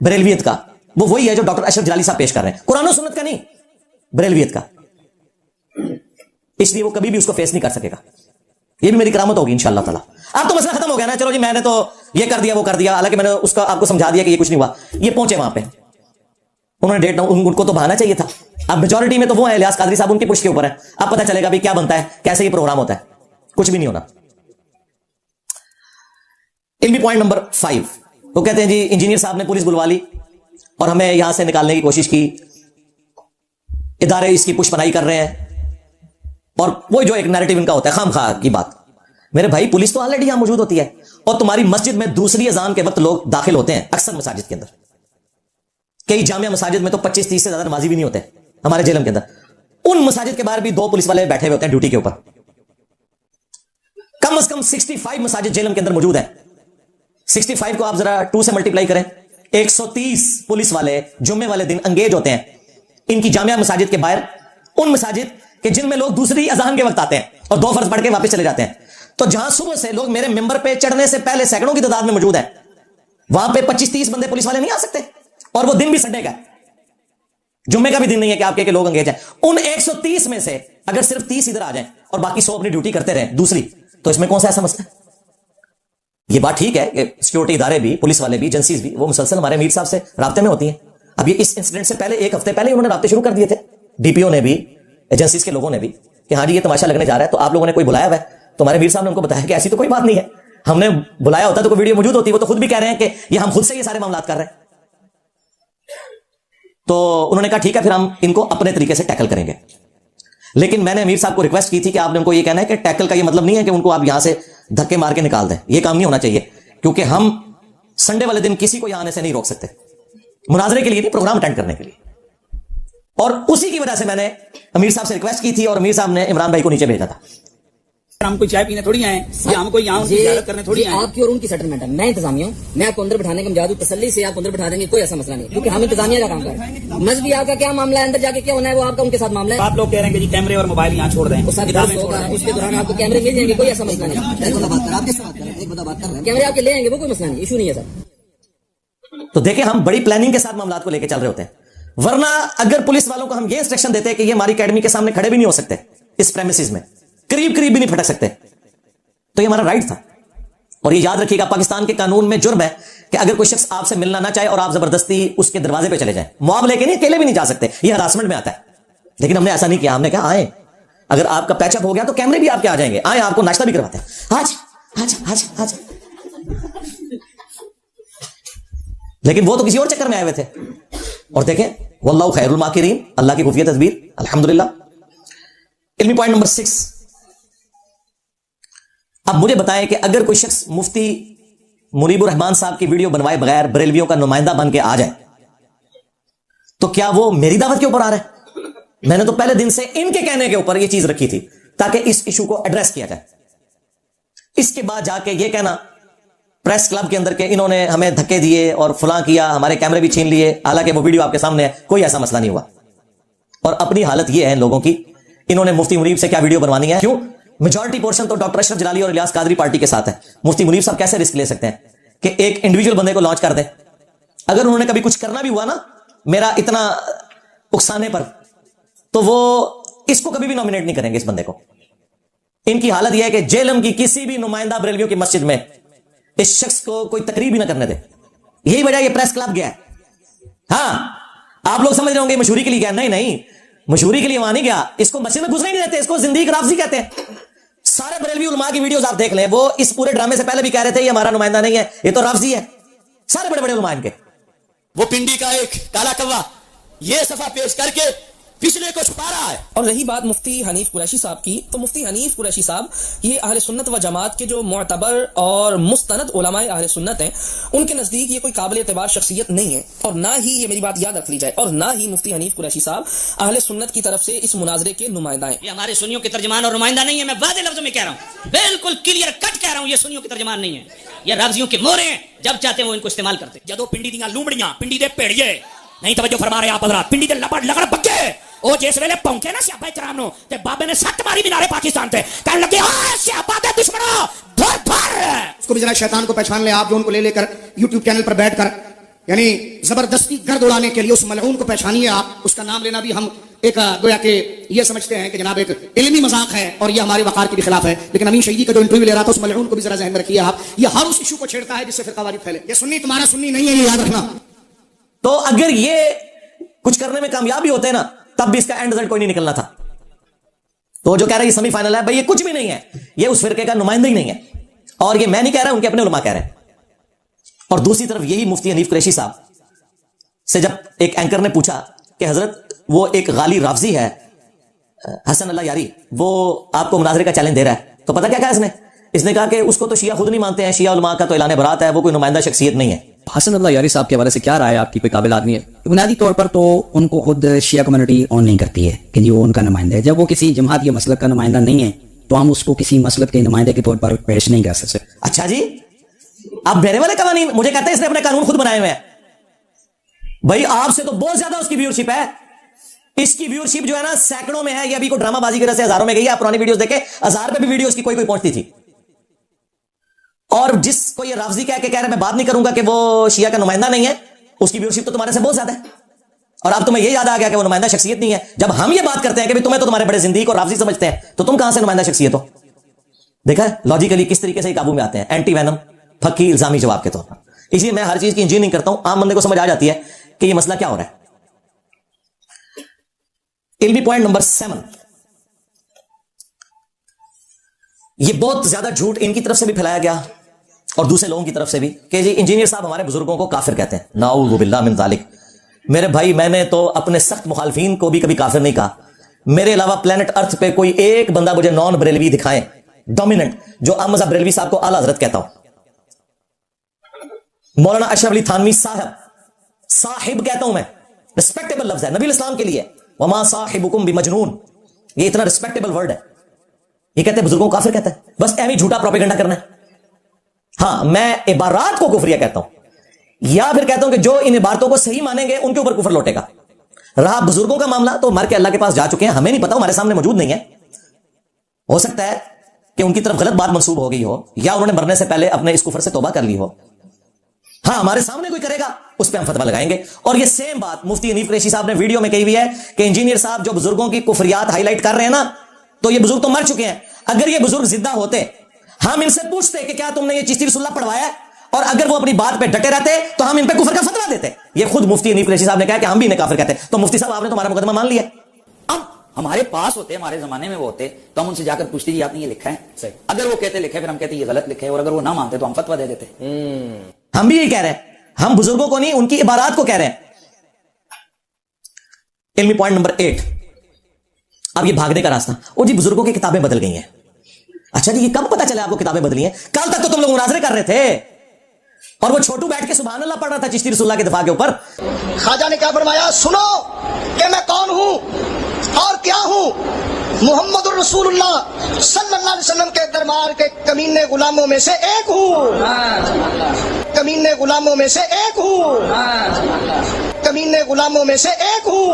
Speaker 2: बरेलवियत का, वो वही है जो डॉक्टर अशरफ जलाली साहब पेश कर रहे हैं, कुरान और सुन्नत का नहीं, बरेलवियत का। इसलिए वो कभी भी उसको फेस नहीं कर सकेगा। ये भी मेरी करामत होगी इंशाअल्लाह ताला। अब तो मसला खत्म हो गया ना, चलो जी मैंने तो ये कर दिया वो कर दिया, हालांकि मैंने उसका आपको समझा दिया कि ये कुछ नहीं हुआ। ये पहुंचे वहां पे, उन्होंने डेट उनको तो बहाना चाहिए था। अब मेजॉरिटी में तो वो है इलियास कादरी साहब, उनकी पुष्ट के ऊपर है। अब पता चलेगा भी क्या बनता है, कैसे ये प्रोग्राम होता है, कुछ भी नहीं होना। इल्मी पॉइंट नंबर 5, वो कहते हैं जी इंजीनियर साहब ने पुलिस बुलवा ली और हमें यहां से निकालने की कोशिश की, इदारे इसकी पुष्पनाई कर रहे हैं, और वो जो एक नैरेटिव इनका होता है खामखा की बात। मेरे भाई पुलिस तो ऑलरेडी यहां मौजूद होती है, और तुम्हारी मस्जिद में दूसरी अजान के वक्त लोग दाखिल होते हैं अक्सर मसाजिद के अंदर। कई जामिया मसाजिद में तो 25-30 से ज्यादा नमाजी भी नहीं होते हमारे जेलम के अंदर। उन मसाजिद के बाहर भी 2 पुलिस वाले बैठे हुए होते हैं ड्यूटी के ऊपर। कम से कम 65 मसाजिद जेलम के अंदर मौजूद है। 65 को आप जरा 2 से मल्टीप्लाई करें, 130 पुलिस वाले जुम्मे वाले दिन अंगेज होते हैं इनकी जामिया मसाजिद के बाहर, उन मसाजिद के जिनमें लोग दूसरी अजान के वक्त आते हैं और 2 फर्ज पढ़ के वापस चले जाते हैं। तो जहां सुबह से लोग मेरे मेंबर पे चढ़ने से पहले सैकड़ों की तादाद में मौजूद है, वहां पे 25-30 बंदे पुलिस वाले नहीं आ सकते। और वो दिन भी संडे का, जुम्मे का भी दिन नहीं है कि आपके लोग अंगेज हैं। उन 130 में से अगर सिर्फ 30 इधर आ जाएं और बाकी 100 अपनी ड्यूटी करते रहे दूसरी, तो इसमें कौन सा ऐसा मसला है? ये बात ठीक है कि सिक्योरिटी इदारे भी, पुलिस वाले भी, एजेंसीज भी, वो मुसलसल हमारे मीर साहब से राब्ते में होती हैं। अब ये इस इंसिडेंट से पहले 1 हफ्ते पहले उन्होंने राब्ते शुरू कर दिए थे, डीपीओ ने भी, एजेंसीज के लोगों ने भी, कि हाँ जी ये तमाशा लगने जा रहा है, तो आप लोगों ने कोई बुलाया हुआ है? तो हमारे मीर साहब ने उनको बताया कि ऐसी तो कोई बात नहीं है, हमने बुलाया होता तो कोई वीडियो मौजूद होती। वो तो खुद भी कह रहे हैं कि ये हम खुद से ये सारे मामला कर रहे हैं। तो उन्होंने कहा ठीक है, फिर हम इनको अपने तरीके से टैकल करेंगे। लेकिन मैंने अमीर साहब को रिक्वेस्ट की थी कि आपने उनको ये कहना है कि टैकल का ये मतलब नहीं है कि उनको आप यहां से धक्के मार के निकाल दें, ये काम नहीं होना चाहिए, क्योंकि हम संडे वाले दिन किसी को यहां आने से नहीं रोक सकते, मुनाजरे के लिए नहीं, प्रोग्राम अटेंड करने के लिए। और उसी की वजह से मैंने अमीर साहब से रिक्वेस्ट की थी और अमीर साहब ने इमरान भाई को नीचे भेजा था।
Speaker 4: हम कोई चाय पीने थोड़ी आए या हम कोई यहाँ जियारत करने थोड़ी आए।
Speaker 5: आपकी और उनकी सेटलमेंट है, मैं इंतजामिया हूँ, मैं आपको अंदर बिठाने का मजादू तसल्ली से आपको अंदर बिठा देंगे, कोई ऐसा मसला नहीं, क्योंकि हम इंतजामिया का काम कर रहे हैं। मजहबी आपका क्या मामला है, अंदर जाके क्या होना है वो आपका उनके साथ मामला है।
Speaker 4: आप लोग कह रहे हैं कि जी कैमरे और मोबाइल यहाँ छोड़ दें,
Speaker 5: उसके दौरान आपको कैमरे मिल जाएंगे, कोई ऐसा मसला नहीं। कैमरे आपके ले आएंगे, वो कोई मसला नहीं, इशू नहीं है सर।
Speaker 2: तो देखिए हम बड़ी प्लानिंग के साथ मामला को लेकर चल रहे होते हैं, वरना अगर पुलिस वालों को हम ये इंस्ट्रक्शन देते हैं कि ये हमारी अकेडमी के सामने खड़े भी नहीं हो सकते, इस प्रेमिसेस में करीब करीब भी नहीं फटक सकते, तो ये हमारा राइट था। और ये याद रखिएगा, पाकिस्तान के कानून में जुर्म है कि अगर कोई शख्स आपसे मिलना ना चाहे और आप जबरदस्ती उसके दरवाजे पे चले जाएं, मुआवजा लेके नहीं, अकेले भी नहीं जा सकते, ये हरासमेंट में आता है। लेकिन हमने ऐसा नहीं किया, हमने कहा आए, अगर आपका पैचअप हो गया तो कैमरे भी आपके आ जाएंगे, आए आपको नाश्ता भी करवाते हैं, आज आज आज आज। लेकिन वो तो किसी और चक्कर में आए हुए थे। और देखें वल्लाहु खैरुल माकिरीन, अल्लाह की खुफिया तदबीर, अल्हम्दुलिल्लाह। इल्मी पॉइंट नंबर 6, अब मुझे बताएं कि अगर कोई शख्स मुफ्ती मुनीबुर रहमान साहब की वीडियो बनवाए बगैर बरेलवियों का नुमाइंदा बन के आ जाए, तो क्या वो मेरी दावत के ऊपर आ रहा है? मैंने तो पहले दिन से इनके कहने के ऊपर यह चीज रखी थी ताकि इस इशू को एड्रेस किया जाए। इसके बाद जाके यह कहना प्रेस क्लब के अंदर के इन्होंने हमें धक्के दिए और फलां किया, हमारे कैमरे भी छीन लिए, हालांकि वो वीडियो आपके सामने है, कोई ऐसा मसला नहीं हुआ। और अपनी हालत ये है लोगों की, इन्होंने मुफ्ती मुनीब से क्या वीडियो बनवानी है, क्यों? मेजॉरिटी पोर्शन तो डॉक्टर अशरफ जलाली और इलियास कादरी पार्टी के साथ है। मुफ्ती मुनीब साहब कैसे रिस्क ले सकते हैं कि एक इंडिविजुअल बंदे को लॉन्च कर दें? अगर उन्होंने कभी कुछ करना भी हुआ ना मेरा इतना उकसाने पर, तो वो इसको कभी भी नॉमिनेट नहीं करेंगे, इस बंदे को। इनकी हालत यह है कि जेलम की किसी भी नुमाइंदा बरेलवियों की मस्जिद में इस शख्स को कोई तकरीब ही ना करने दे। यही वजह ये प्रेस क्लब गया है। हाँ, आप लोग समझ रहे होंगे मशहूरी के लिए गया, नहीं नहीं, मशहूरी के लिए वहां नहीं गया, इसको मस्जिद में घुसने नहीं देते, इसको जिंदगी राफजी कहते हैं। सारे बरेलवी उलमा की वीडियोस आप देख लें, वो इस पूरे ड्रामे से पहले भी कह रहे थे ये हमारा नुमाइंदा नहीं है, ये तो राफजी है। सारे बड़े बड़े उलमा इनके।
Speaker 6: वो पिंडी का एक काला कौवा ये सफा पेश करके पिछले को छुपा रहा है।
Speaker 7: और रही बात मुफ्ती हनीफ कुरैशी साहब की, तो मुफ्ती हनीफ कुरैशी साहब ये अहले सुन्नत व जमात के जो मुअतबर और मुस्तनद उलमाए अहले सुन्नत हैं, उनके नजदीक ये कोई काबिल एतबार शख्सियत नहीं है। और ना ही, ये मेरी बात याद रख ली जाए, और ना ही मुफ्ती हनीफ कुरैशी साहब अहले सुन्नत की तरफ से इस मुनाजरे के नुमाइंदा हैं।
Speaker 8: ये हमारे सुन्नियों के तर्जमान और नुमाइंदा नहीं है, मैं वादे लफ्जों में कह रहा हूँ, बिल्कुल क्लियर कट कह रहा हूँ, ये सुन्नियों के तर्जमान नहीं है, ये राफजियों के मोहरे हैं, जब चाहते हैं वो इनको इस्तेमाल करते। जदों पिंडी दियां लूमड़ियां, पिंडी दे भेड़िए नहीं तवज्जो फरमा रहे आप हज़रात, पिंडी दे लपड़ लगड़ बग्गे ओ जिस वेले पहुंचे ना सियापा इकराम नो ते बाबे ने सट मारी मीनारे पाकिस्तान ते, कहने लगे आ सियापा दे दुश्मनों धर धर।
Speaker 9: उसको भी जरा शैतान को पहचान ले आप, जो उनको ले लेकर YouTube चैनल पर बैठकर यानी जबरदस्ती गर्द उड़ाने के लिए उस मलऊन को पहचानिए आप। उसका नाम लेना भी हम एक गोया के ये समझते हैं कि जनाब एक इल्मी मजाक है और ये हमारे वकार के भी खिलाफ है। लेकिन अमीन शहीदी का जो इंटरव्यू ले रहा था उस मलऊन को भी जरा ज़हन में रखिए आप, ये हर उस इशू को छेड़ता है जिससे फिरकावारी फैले। ये सुन्नी तुम्हारा सुन्नी नहीं है, ये याद रखना।
Speaker 2: तो अगर ये कुछ करने में कामयाब भी होते हैं ना, तब भी इसका एंड रिजल्ट कोई नहीं निकलना था। तो जो कह रहा है ये सेमीफाइनल है, भाई ये कुछ भी नहीं है, ये उस फिरके का नुमाइंदा ही नहीं है। और ये मैं नहीं कह रहा, उनके अपने उलमा कह रहे हैं। और दूसरी तरफ यही मुफ्ती हनीफ कुरैशी साहब से जब एक एंकर ने पूछा कि हजरत वो एक गाली राफजी है हसन अल्लाह यारी, वो आपको मुनाजरे का चैलेंज दे रहा है, तो पता क्या कहा इसने कहा कि उसको तो शिया खुद नहीं मानते हैं, शिया उलमा का तो ऐलान बरात है, वो कोई नुमाइंदा शख्सियत नहीं है।
Speaker 3: हसन अल्लाह यारी साहब के हवाले से क्या राय है आपकी? कोई काबिल आदमी है? बुनियादी तौर पर तो उनको खुद शिया कम्युनिटी ऑन नहीं करती है कि वो उनका नुमाइंदा है। जब वो किसी जमात या मसलक का नुमाइंदा नहीं है तो हम उसको किसी मसलक के नुमाइंदे के तौर पर पेश नहीं कर सकते।
Speaker 2: अच्छा जी, आप मेरे वाले कवानीन मुझे कहते हैं इसने अपने कानून खुद बनाए हुए हैं। भाई आपसे तो बहुत ज्यादा उसकी व्यूअरशिप है। इसकी व्यूअरशिप जो है ना सैकड़ों में है, ये अभी को ड्रामाबाजी की वजह से हजारों में गई है। पुरानी वीडियोस देखे, 1000 पे भी वीडियोस की कोई कोई पहुंचती थी। और जिसको ये राफजी कह रहा है मैं बात नहीं करूंगा कि वो शिया का नुमाइंदा नहीं है, उसकी व्यूअरशिप तो तुम्हारे से बहुत ज्यादा है। और अब तुम्हें ये याद आ गया कि वो नुमाइंदा शख्सियत नहीं है। जब हम ये बात करते हैं कि तुम्हें तो तुम्हारे बड़े जिंदगी को राफजी समझते हैं, तो तुम कहां से नुमाइंदा शख्सियत हो? देखा है लॉजिकली किस तरीके से काबू में आते हैं, एंटी वैनम फकी इल्जामी जवाब के तौर पर। इसलिए मैं हर चीज की इंजीनियरिंग करता हूं, आम बंदे को समझ आ जाती है कि ये मसला क्या हो रहा है। इल्मी पॉइंट नंबर 7, ये बहुत ज्यादा झूठ इनकी तरफ से भी फैलाया गया और दूसरे लोगों की तरफ से भी कि जी इंजीनियर साहब हमारे बुजुर्गों को काफिर कहते हैं। नाऊज़ु बिल्लाह मिन ज़ालिक। मेरे भाई मैंने तो अपने सख्त मुखालफीन को भी कभी काफिर नहीं कहा। मेरे अलावा प्लेनेट अर्थ पे कोई एक बंदा मुझे नॉन बरेलवी दिखाए डोमिनेंट, जो अहमद बरेलवी साहब को आला हजरत कहता हूं। मौलाना अशरफ अली थानवी साहिब कहता हूं मैं, रिस्पेक्टेबल लफ्ज है नबी इस्लाम के लिए। वमा साहिबुकुम बिमजनून, ये इतना रिस्पेक्टेबल वर्ड है। ये कहते हैं बुजुर्गों को काफिर कहते हैं, बस एवं झूठा प्रोपेगेंडा करना है। हाँ, मैं इबारात को कुफरिया कहता हूं, या फिर कहता हूं कि जो इन इबारतों को सही मानेंगे उनके ऊपर कुफर लौटेगा। रहा बुजुर्गों का मामला, तो मर के अल्लाह के पास जा चुके हैं, हमें नहीं पता, हमारे सामने मौजूद नहीं है। हो सकता है कि उनकी तरफ गलत बात मंसूब हो गई हो, या उन्होंने मरने से पहले अपने इस कुफर से तौबा कर ली हो। हाँ, हमारे सामने कोई करेगा उस पर हम फतवा लगाएंगे। और ये सेम बात मुफ्ती हनीफ कुरैशी साहब ने वीडियो में कही हुई है कि इंजीनियर साहब जो बुजुर्गों की कुफरियात हाईलाइट कर रहे हैं ना, तो ये बुजुर्ग तो मर चुके हैं। अगर ये बुजुर्ग जिंदा होते, हम इनसे पूछते कि क्या तुमने ये चिश्ती रसूलुल्लाह पढ़वाया, और अगर वो अपनी बात पे डटे रहते तो हम इन पे कुफर का फतवा देते। ये खुद मुफ्ती हनीफ कुरैशी साहब ने कहा कि हम भी इन्हें काफिर कहते हैं। तो मुफ्ती साहब आपने तुम्हारा मुकदमा मान लिया।
Speaker 6: अब हमारे पास होते, हमारे जमाने में वो होते, तो हम उनसे जाकर पूछते जी आपने ये लिखा है? अगर वो कहते लिखे, फिर हम कहते ये गलत लिखे, और अगर वो ना मानते तो हम फतवा दे देते।
Speaker 2: हम भी यही कह रहे हैं, हम बुजुर्गों को नहीं उनकी इबारात को कह रहे हैं। इल्मी पॉइंट नंबर 8, अब ये भागने का रास्ता। ओ जी बुजुर्गों की किताबें बदल गई हैं। अच्छा जी, ये कब पता चला आपको किताबें बदली हैं? कल तक तो तुम लोग मुनाजरे कर रहे थे, और वो छोटू बैठ के सुभान अल्लाह पढ़ रहा था चिश्ती रसूलुल्लाह के दफा के ऊपर।
Speaker 9: ख्वाजा ने क्या फरमाया? सुनो कि मैं कौन हूं और क्या हूं। मोहम्मद रसूलुल्लाह सल्लल्लाहु अलैहि वसल्लम के दरबार के कमीने गुलामों में से एक हूँ, कमीने गुलामों में से एक हूँ, कमीने गुलामों में से एक हूँ।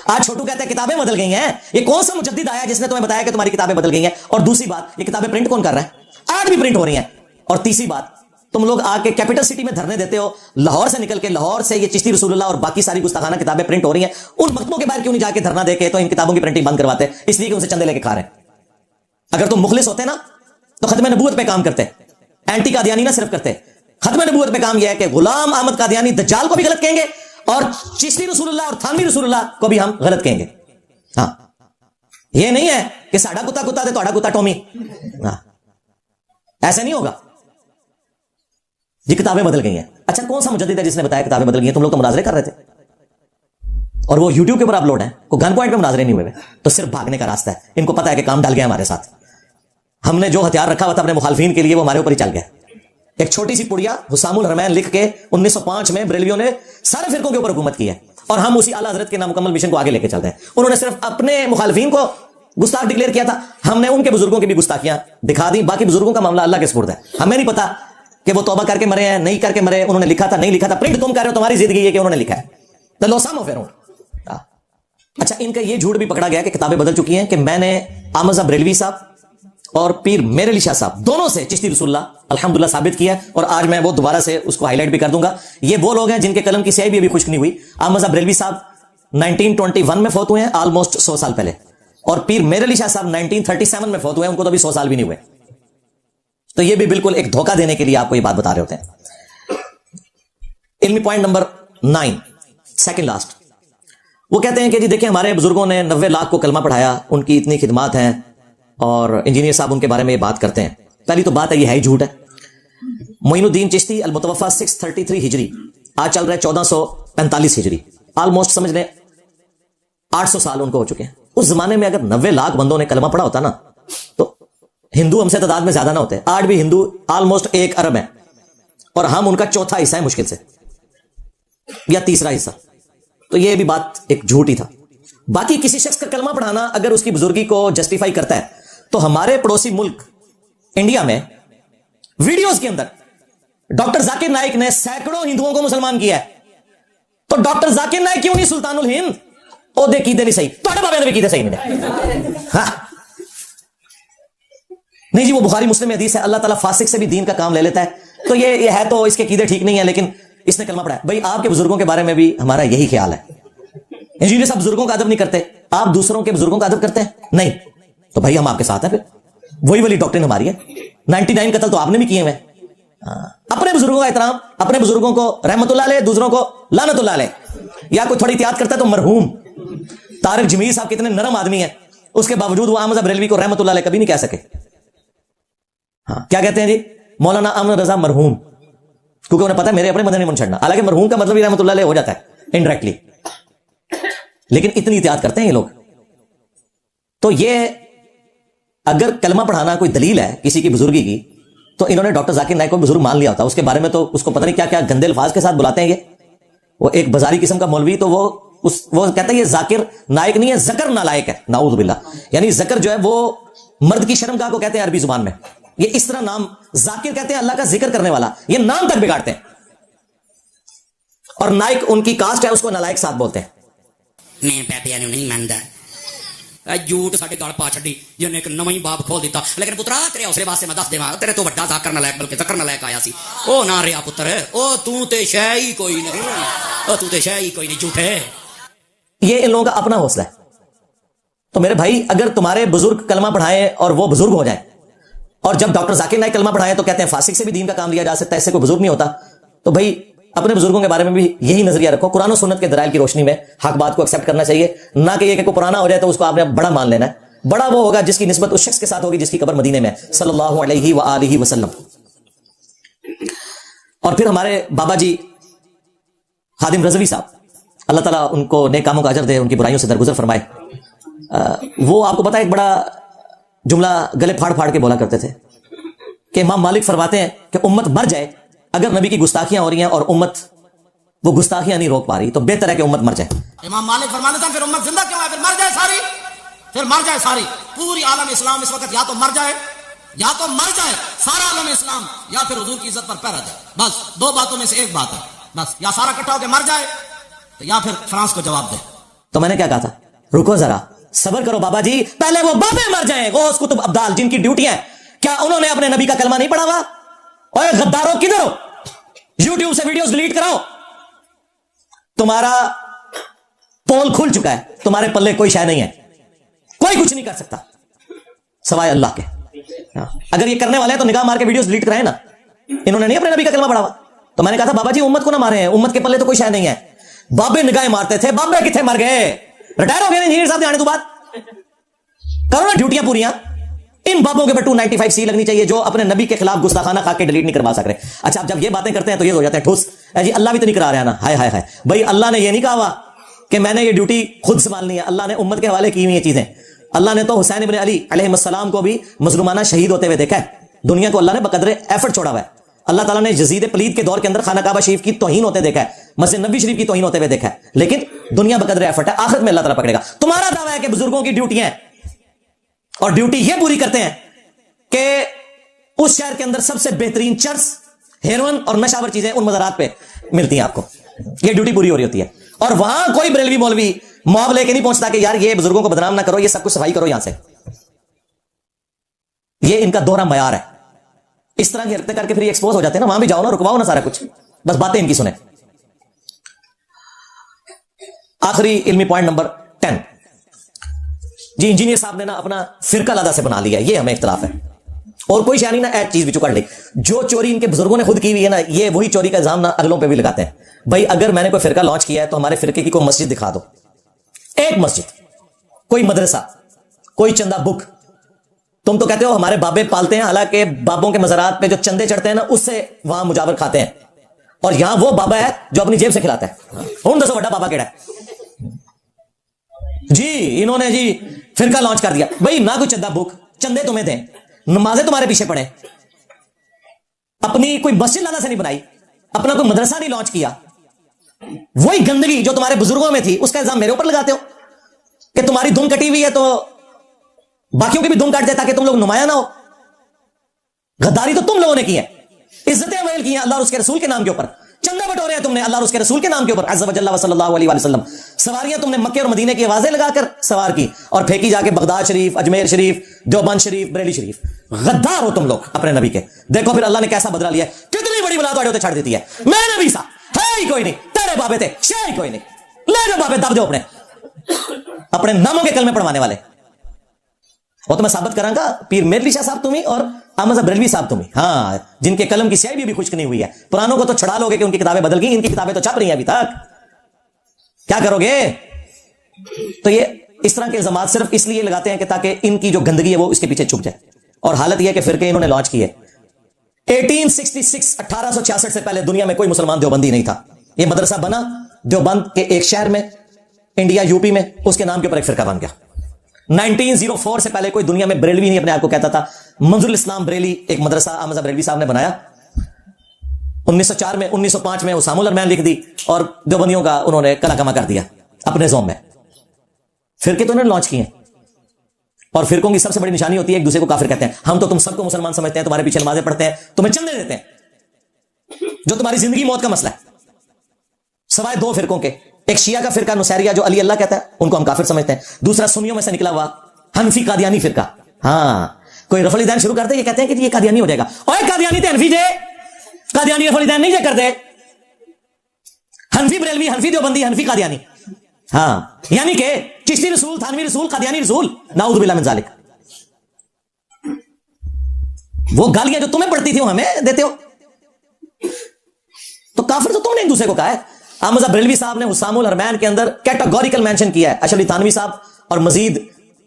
Speaker 2: आज छोटू कहते हैं किताबें बदल गई हैं। ये कौन सा मुजद्दिद आया जिसने तुम्हें बताया कि तुम्हारी किताबें बदल गई हैं? और दूसरी बात, ये किताबें प्रिंट कौन कर रहा है? आज भी प्रिंट हो रही हैं। और तीसरी बात, तुम लोग आके कैपिटल सिटी में धरने देते हो, लाहौर से निकल के, लाहौर से ये चिश्ती रसूलुल्लाह और बाकी सारी गुस्ताखाना किताबें प्रिंट हो रही हैं, उन मकतबों के बाहर क्यों नहीं जाके धरना देके तो इन किताबों की प्रिंटिंग बंद करवाते? इसलिए कि उनसे चंदे लेके खा रहे हैं। अगर तुम मुखलिस होते ना तो खत्म नबूवत पे काम करते, एंटी कादियानी ना सिर्फ करते। खत्म नबूवत पे काम यह है कि गुलाम अहमद कादियानी दज्जाल को भी गलत कहेंगे और चिश्ती रसूलुल्लाह और थानवी रसूलुल्लाह को भी हम गलत कहेंगे। हाँ, ये नहीं है कि साडा कुत्ता कुत्ता ते तोड़ा कुत्ता टॉमी। हाँ, ऐसा नहीं होगा। ये किताबें बदल गई हैं। अच्छा, कौन सा मुजद्दिद है जिसने बताया किताबें बदल गई हैं? तुम लोग तो मुनाजरे कर रहे थे और वो YouTube के ऊपर अपलोड है, को गन पॉइंट पे मुनाजरे नहीं हुए, तो सिर्फ भागने का रास्ता है। इनको पता है कि काम डल गया हमारे साथ। हमने जो हथियार रखा हुआ था अपने मुखालफीन के लिए वो हमारे ऊपर ही चल गया। एक छोटी सी पुड़िया हुसामुल हरमैन लिख के 1905 में बरेलवियों ने सारे फिरकों के ऊपर हुकूमत की है और हम उसी आला हजरत के नामुकम्मल मिशन को आगे लेके चल रहे हैं। उन्होंने सिर्फ अपने मुखालफीन को गुस्ताख डिक्लेयर किया था, हमने उनके बुजुर्गों की भी गुस्ताखियां दिखा दी। बाकी बुजुर्गों का मामला अल्लाह के सुपुर्द है। हमें नहीं पता कि वो तौबा करके मरे हैं, नहीं करके मरे, उन्होंने लिखा था, नहीं लिखा था। प्रिंट तुम कर रहे हो, तुम्हारी जिंदगी है कि उन्होंने लिखा है। तो लो सम ऑफ योर ओन। अच्छा, इनका ये झूठ भी पकड़ा गया कि किताबें बदल चुकी हैं कि मैंने आमजा बरेलवी साहब और पीर मेर अली शाह साहब दोनों से चिश्ती रसूलुल्लाह अल्हम्दुलिल्लाह साबित किया है और आज मैं वो दोबारा से उसको हाईलाइट भी कर दूंगा। ये वो लोग हैं जिनके कलम की स्याही भी अभी खुश्क नहीं हुई। आमजा बरेलवी साहब 1921 में फौत हुए हैं, ऑलमोस्ट 100 साल पहले, और पीर मेर अली शाह साहब 1937 में फौत हुए हैं, उनको तो अभी 100 साल भी नहीं हुए। तो ये भी बिल्कुल एक धोखा देने के लिए आपको ये बात बता रहे होते हैं। इल्मी पॉइंट नंबर 9, सेकंड लास्ट, वो कहते हैं कि जी देखिए हमारे बुजुर्गों ने 90 लाख को कलमा पढ़ाया, उनकी इतनी खिदमात हैं और इंजीनियर साहब उनके बारे में ये बात करते हैं। पहली तो बात है ये है ही झूठ है। मोइनुद्दीन चिश्ती अल मुतवफ़ा 633 हिजरी, आज चल रहा है 1445 हिजरी, ऑलमोस्ट समझ लें 800 साल उनको हो चुके हैं। उस जमाने में अगर 90 लाख बंदों ने कलमा पढ़ा होता ना तो हिंदू हमसे तादाद में ज्यादा ना होते। आज भी हिंदू ऑलमोस्ट 1 अरब है और हम उनका चौथा हिस्सा है मुश्किल से, या तीसरा हिस्सा। तो ये भी बात एक झूठ ही था। बाकी किसी शख्स का कलमा पढ़ाना अगर उसकी बुजुर्गी को जस्टिफाई करता है तो हमारे पड़ोसी मुल्क इंडिया में वीडियोस के अंदर डॉक्टर जाकिर नाइक ने सैकड़ों हिंदुओं को मुसलमान किया है। तो डॉक्टर जाकिर नाइक क्यों नहीं सुल्तानुल हिंद? ओ दे कीदे नहीं सही, ਤੁਹਾਡੇ ਬਾਬੇ ਨੇ ਵੀ कीदे सही नहीं। हाँ नहीं जी, वो बुखारी मुस्लिम में हदीस है, अल्लाह ताला फासिक से भी दीन का काम ले लेता है। तो ये है तो इसके कीदे ठीक नहीं है, लेकिन इसने कलमा पढ़ा है। भाई आपके बुजुर्गों के बारे में भी हमारा यही ख्याल है। इंजीनियर साहब बुजुर्गों का अदब नहीं करते, आप दूसरों के बुजुर्गों का अदब करते हैं? नहीं, तो भाई हम आपके साथ हैं। फिर वही वाली डॉक्ट्रिन हमारी है। 99 कत्ल तो आपने भी किए हुए। अपने बुजुर्गों का एहतराम, अपने बुजुर्गों को रहमतुल्लाह अलैह, दूसरों को लानतुल्लाह अलैह। या कोई थोड़ी एहतियात करता है तो मरहूम तारिक जमीर साहब कितने नरम आदमी है, उसके बावजूद वो आमजा बरेलवी को रहमतुल्लाह अलैह कभी नहीं कह सके। हाँ, क्या कहते हैं जी? मौलाना अमन रजा मरहूम, क्योंकि उन्हें पता है मेरे अपने मदद नहीं छड़ना। हालांकि मरहूम का मतलब ही रहमतुल्लाह अलैह हो जाता है इनडायरेक्टली, लेकिन इतनी एहतियात करते हैं ये लोग। तो ये अगर कलमा पढ़ाना कोई दलील है किसी की बुजुर्गी की, तो इन्होंने डॉक्टर जाकिर नाइक को बुजुर्ग मान लिया होता। उसके बारे में तो उसको पता नहीं क्या क्या गंदे अल्फाज के साथ बुलाते हैं। ये वो एक बाजारी किस्म का मौलवी, तो वो कहता है ये जाकिर नाइक नहीं है, जकर नालायक है, नाऊज़ बिल्लाह। यानी जकर जो है वो मर्द की शर्मगाह को कहते हैं अरबी जुबान में। ये इस तरह नाम जाकिर कहते हैं अल्लाह का जिक्र करने वाला, ये नाम तक बिगाड़ते हैं। और नाइक उनकी कास्ट है, उसको नालायक साथ बोलते हैं।
Speaker 8: मैं बैबिया नहीं मानता, झूठ साडे गल पा छड्डी, जिन्हें एक नवा ही बाब खोल दिता। लेकिन पुत्रा तेरे हौसले वास्ते मैं दस देवां, तेरे तो वड्डा जाकर नालायक बल्कि जकर नालायक आया सी। ओ ना रिया पुत्र, ओ तू ते शै ही कोई नहीं, ओ तू ते शै ही कोई नहीं, झूठे।
Speaker 2: ये इन लोगों का अपना हौसला है। तो मेरे भाई, अगर तुम्हारे बुजुर्ग कलमा पढ़ाएं और वो बुजुर्ग हो जाए, और जब डॉक्टर जाकिर नाइक कलमा पढ़ाए तो कहते हैं फासिक से भी दीन का काम लिया जा सकता है, इससे कोई बुजुर्ग नहीं होता। तो भाई अपने बुजुर्गों के बारे में भी यही नजरिया रखो। कुरान और सुन्नत के दलाइल की रोशनी में हक बात को एक्सेप्ट करना चाहिए, ना कि ये कोई पुराना हो जाए तो उसको आपने बड़ा मान लेना है। बड़ा वो होगा जिसकी निस्बत उस शख्स के साथ होगी जिसकी कब्र मदीने में सल्लल्लाहु अलैहि व आलिहि वसल्लम। और फिर हमारे बाबा जी खादिम रज़वी साहब, अल्लाह ताला उनको नेक कामों का अजर दे, उनकी बुराइयों से दरगुजर फरमाए। वो आपको पता है एक बड़ा जुमला गले फाड़ फाड़ के बोला करते थे कि इमाम मालिक फरमाते हैं कि उम्मत मर जाए अगर नबी की गुस्ताखियां हो रही हैं और उम्मत वो गुस्ताखियां नहीं रोक पा रही, तो बेहतर है कि उम्मत मर जाए।
Speaker 9: इमाम मालिक फरमाते हैं फिर उम्मत जिंदा क्यों है, फिर मर जाए सारी। پھر مر جائے ساری پوری عالم اسلام اس وقت یا تو مر جائے سارا عالم اسلام, یا پھر حضور کی عزت پر پہرا جائے. بس دو باتوں میں سے ایک بات ہے, بس یا سارا اکٹھا ہو کے مر جائے یا پھر فرانس کو جواب دے.
Speaker 2: تو میں نے کیا کہا تھا, رکو ذرا صبر کرو بابا جی, پہلے وہ بابے مر جائیں, غوث قطب ابدال جن کی ڈیوٹی ہے, کیا انہوں نے اپنے نبی کا کلمہ نہیں پڑھا ہوا؟ اوے غدارو کدھر ہو, یوٹیوب سے ویڈیوز ڈیلیٹ کراؤ, تمہارا پول کھل چکا ہے, تمہارے پلے کوئی شے نہیں ہے, کوئی کچھ نہیں کر سکتا سوائے اللہ کے. اگر یہ کرنے والے ہیں تو نگاہ مار کے ویڈیوز ڈیلیٹ کرائیں نا, انہوں نے نہیں اپنے نبی کا کلمہ پڑھا ہوا. تو میں نے کہا تھا بابا جی امت کو نہ مارے ہیں, امت کے پلے تو کوئی شے نہیں ہے. بابے نگاہیں مارتے تھے, بابے کتنے مر گئے, ریٹائر ہو گئے انجینئر صاحب آنے تو بعد, کرو نا ڈیوٹیاں پوریاں. ان بابوں کے پر 295 سی لگنی چاہیے جو اپنے نبی کے خلاف گستاخانہ خاکے ڈیلیٹ نہیں کروا سک رہے. اچھا اب جب یہ باتیں کرتے ہیں تو یہ ہو جاتے ہیں ٹھوس, جی اللہ بھی تو نہیں کرا رہا نا, ہائے ہائے ہائے. بھائی اللہ نے یہ نہیں کہا ہوا کہ میں نے یہ ڈیوٹی خود سنبھالنی ہے, اللہ نے امت کے حوالے کی ہوئی یہ چیزیں. اللہ نے تو حسین ابن علی علیہ السلام کو بھی مظلومانہ شہید ہوتے ہوئے دیکھا ہے, دنیا کو اللہ نے بقدر ایفرٹ چھوڑا ہوا ہے. اللہ تعالیٰ نے یزید پلید کے دور کے اندر خانہ کعبہ شریف کی توہین ہوتے دیکھا ہے, مسجد نبی شریف کی توہین ہوتے ہوئے دیکھا ہے, لیکن دنیا بقدر ایفرٹ ہے, آخرت میں اللہ تعالیٰ پکڑے گا. تمہارا دعویٰ ہے کہ بزرگوں کی ڈیوٹی ہیں, اور ڈیوٹی یہ پوری کرتے ہیں کہ اس شہر کے اندر سب سے بہترین چرس, ہیروئن اور نشاور چیزیں ان مزارات پہ ملتی ہیں آپ کو, یہ ڈیوٹی پوری ہو رہی ہوتی ہے. اور وہاں کوئی بریلوی مولوی مواب لے کے نہیں پہنچتا کہ یار یہ بزرگوں کو بدنام نہ کرو, یہ سب کچھ صفائی کرو یہاں سے. یہ ان کا دوہرا معیار ہے. اس طرح کی حرکتیں کر کے پھر ایکسپوز ہو جاتے ہیں نا, وہاں بھی جاؤ نا, رکواؤ نا سارا کچھ, بس باتیں ان کی سنیں. آخری علمی پوائنٹ نمبر 10, جی انجینئر صاحب نے نا اپنا فرقہ علیحدہ سے بنا لیا, یہ ہمیں اختلاف ہے, اور کوئی شانی نا ایڈ چیز بھی چکڑ لی. جو چوری ان کے بزرگوں نے خود کی ہوئی ہے نا, یہ وہی چوری کا الزام نا اگلوں پہ بھی لگاتے ہیں. بھائی اگر میں نے کوئی فرقہ لانچ کیا ہے تو ہمارے فرقے کی کوئی مسجد دکھا دو, ایک مسجد, کوئی مدرسہ, کوئی چندہ بک. تم تو کہتے ہو ہمارے بابے پالتے ہیں, حالانکہ بابوں کے مزارات پہ جو چندے چڑھتے ہیں نا اس سے وہاں مجاور کھاتے ہیں, اور یہاں وہ بابا ہے جو اپنی جیب سے کھلاتا ہے. ہوں دسو بڑا بابا کیڑا ہے جی؟ انہوں نے جی فرقہ لانچ کر دیا. بھائی نہ کوئی چندہ بک, چندے تمہیں دیں, نمازیں تمہارے پیچھے پڑے, اپنی کوئی مسجد لانا سے نہیں بنائی, اپنا کوئی مدرسہ نہیں لانچ کیا. وہی گندگی جو تمہارے بزرگوں میں تھی اس کا الزام میرے اوپر لگاتے ہو کہ تمہاری دھن کٹی ہوئی ہے تو باقیوں کی بھی دھن کاٹ دے تاکہ تم لوگ نمایاں نہ ہو. غداری تو تم لوگوں نے کی ہے, عزتیں ویل کی ہیں اللہ اور اس کے رسول کے نام کے اوپر, چندہ بٹورے ہیں تم نے اللہ اور اس کے رسول کے نام کے اوپر, عز وجل و صلی اللہ علیہ وسلم. سواریاں تم نے مکے اور مدینے کی آوازیں لگا کر سوار کی اور پھینکی جا کے بغداد شریف, اجمیر شریف, دیوبند شریف, بریلی شریف. غدار ہو تم لوگ اپنے نبی کے. دیکھو پھر اللہ نے کیسا بدلہ لیا ہے, کتنی بڑی بلا تو چھاڑ دیتی ہے. میں نبی سا ہے ہی کوئی نہیں, تیرے بابے تھے شے ہی کوئی نہیں, لے جو بابے دب دو اپنے ناموں کے کلمے پڑھوانے والے. وہ تو میں ثابت کراں گا, پیر میرلی شاہ صاحب تمہیں اور احمد بریلوی صاحب تمہیں, ہاں جن کے قلم کی سیاہی بھی خشک نہیں ہوئی ہے. پرانوں کو تو چھڑا لو گے کہ ان کی کتابیں بدل گئی, ان کی کتابیں تو چھپ رہی ہیں ابھی تک, کیا کرو گے؟ تو یہ اس طرح کے الزامات صرف اس لیے لگاتے ہیں کہ تاکہ ان کی جو گندگی ہے وہ اس کے پیچھے چھپ جائے. اور حالت یہ ہے کہ فرقے انہوں نے لانچ کیے 1866 1866 سے پہلے دنیا میں کوئی مسلمان دیوبندی نہیں تھا. یہ مدرسہ بنا دیوبند کے ایک شہر میں, انڈیا یوپی میں, اس کے نام کے اوپر ایک فرقہ بن گیا. 1904 سے پہلے کوئی دنیا میں بریلوی نہیں اپنے آپ کو کہتا تھا. منظور الاسلام بریلی ایک مدرسہ احمد بریلوی صاحب نے بنایا 1904 میں. 1905 میں اسام الرحمن لکھ دی اور دیوبندیوں کا انہوں نے کلا کما کر دیا اپنے زوم میں. فرقے تو انہوں نے لانچ کیے ہیں, اور فرقوں کی سب سے بڑی نشانی ہوتی ہے ایک دوسرے کو کافر کہتے ہیں. ہم تو تم سب کو مسلمان سمجھتے ہیں, تمہارے پیچھے نمازیں پڑھتے ہیں, تمہیں چندے دیتے ہیں, جو تمہاری زندگی موت کا مسئلہ ہے, سوائے دو فرقوں کے. ایک شیعہ کا فرقہ نصیریہ جو علی اللہ کہتا ہے, ان کو ہم کافر سمجھتے ہیں. دوسرا سنیوں میں سے نکلا ہوا حنفی قادیانی فرقہ. ہاں کوئی رفع الدین شروع کرتے, یہ کہتے ہیں کہ یہ قادیانی ہو جائے گا. اور قادیانی تے حنفی جے, قادیانی رفع الدین نہیں جے کرتے, حنفی بریلوی, حنفی دیوبندی, حنفی قادیانی. ہاں یعنی کہ چشتی رسول, تھانوی رسول, قادیانی رسول, نعوذ باللہ من ذالک. وہ گالیاں جو تمہیں پڑتی تھی وہ ہمیں دیتے ہو, تو کافر تو تم نے ایک دوسرے کو کہا ہے. احمد بریلوی صاحب نے حسام الحرمین کے اندر کیٹاگوریکل مینشن کیا ہے اشرف تھانوی صاحب اور مزید